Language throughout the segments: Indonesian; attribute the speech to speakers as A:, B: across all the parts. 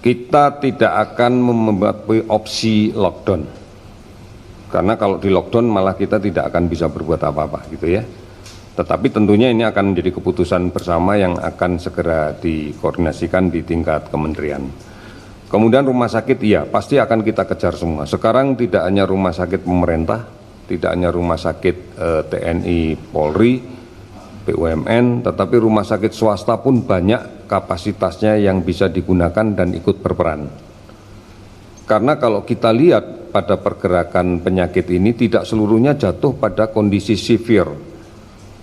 A: kita tidak akan membuat opsi lockdown, karena kalau di lockdown malah kita tidak akan bisa berbuat apa-apa gitu ya. Tetapi tentunya ini akan menjadi keputusan bersama yang akan segera dikoordinasikan di tingkat kementerian. Kemudian rumah sakit, iya pasti akan kita kejar semua. Sekarang tidak hanya rumah sakit pemerintah, tidak hanya rumah sakit TNI, Polri, BUMN, tetapi rumah sakit swasta pun banyak kapasitasnya yang bisa digunakan dan ikut berperan. Karena kalau kita lihat pada pergerakan penyakit ini tidak seluruhnya jatuh pada kondisi severe,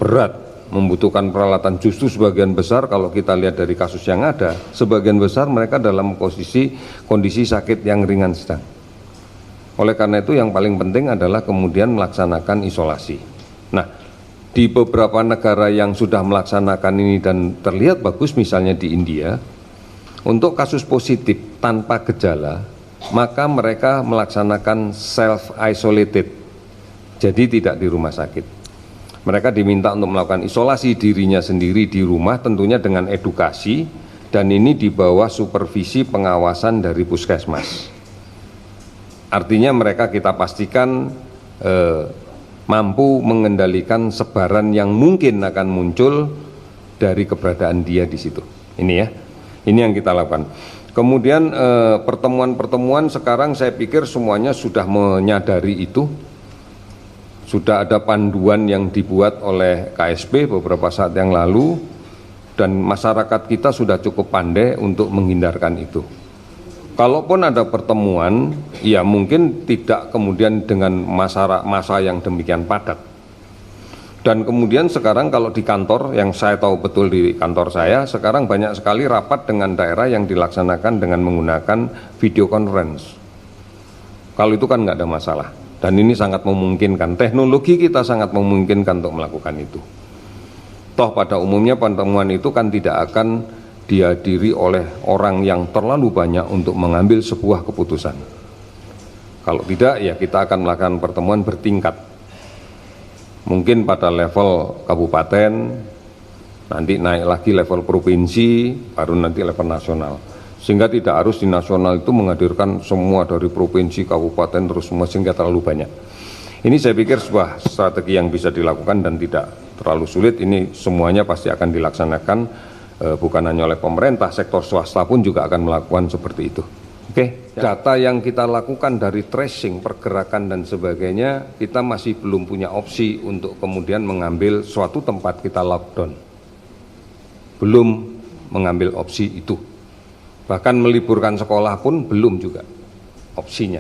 A: berat, membutuhkan peralatan. Justru sebagian besar kalau kita lihat dari kasus yang ada, sebagian besar mereka dalam kondisi sakit yang ringan sedang. Oleh karena itu yang paling penting adalah kemudian melaksanakan isolasi. Nah, di beberapa negara yang sudah melaksanakan ini dan terlihat bagus, misalnya di India, untuk kasus positif tanpa gejala, maka mereka melaksanakan self-isolated, jadi tidak di rumah sakit. Mereka diminta untuk melakukan isolasi dirinya sendiri di rumah, tentunya dengan edukasi, dan ini di bawah supervisi pengawasan dari puskesmas. Artinya mereka kita pastikan mampu mengendalikan sebaran yang mungkin akan muncul dari keberadaan dia di situ. Ini ya, ini yang kita lakukan. Kemudian pertemuan-pertemuan sekarang saya pikir semuanya sudah menyadari itu. Sudah ada panduan yang dibuat oleh KSP beberapa saat yang lalu, dan masyarakat kita sudah cukup pandai untuk menghindarkan itu. Kalaupun ada pertemuan, ya mungkin tidak kemudian dengan masa yang demikian padat. Dan kemudian sekarang kalau di kantor, yang saya tahu betul di kantor saya, sekarang banyak sekali rapat dengan daerah yang dilaksanakan dengan menggunakan video conference. Kalau itu kan nggak ada masalah. Dan ini sangat memungkinkan, teknologi kita sangat memungkinkan untuk melakukan itu. Toh pada umumnya pertemuan itu kan tidak akan dihadiri oleh orang yang terlalu banyak untuk mengambil sebuah keputusan. Kalau tidak, ya kita akan melakukan pertemuan bertingkat. Mungkin pada level kabupaten, nanti naik lagi level provinsi, baru nanti level nasional. Sehingga tidak harus di nasional itu menghadirkan semua dari provinsi, kabupaten, terus semua, sehingga terlalu banyak. Ini saya pikir sebuah strategi yang bisa dilakukan dan tidak terlalu sulit. Ini semuanya pasti akan dilaksanakan, bukan hanya oleh pemerintah, sektor swasta pun juga akan melakukan seperti itu. Oke, data yang kita lakukan dari tracing, pergerakan dan sebagainya, kita masih belum punya opsi untuk kemudian mengambil suatu tempat kita lockdown. Belum mengambil opsi itu. Bahkan meliburkan sekolah pun belum juga opsinya.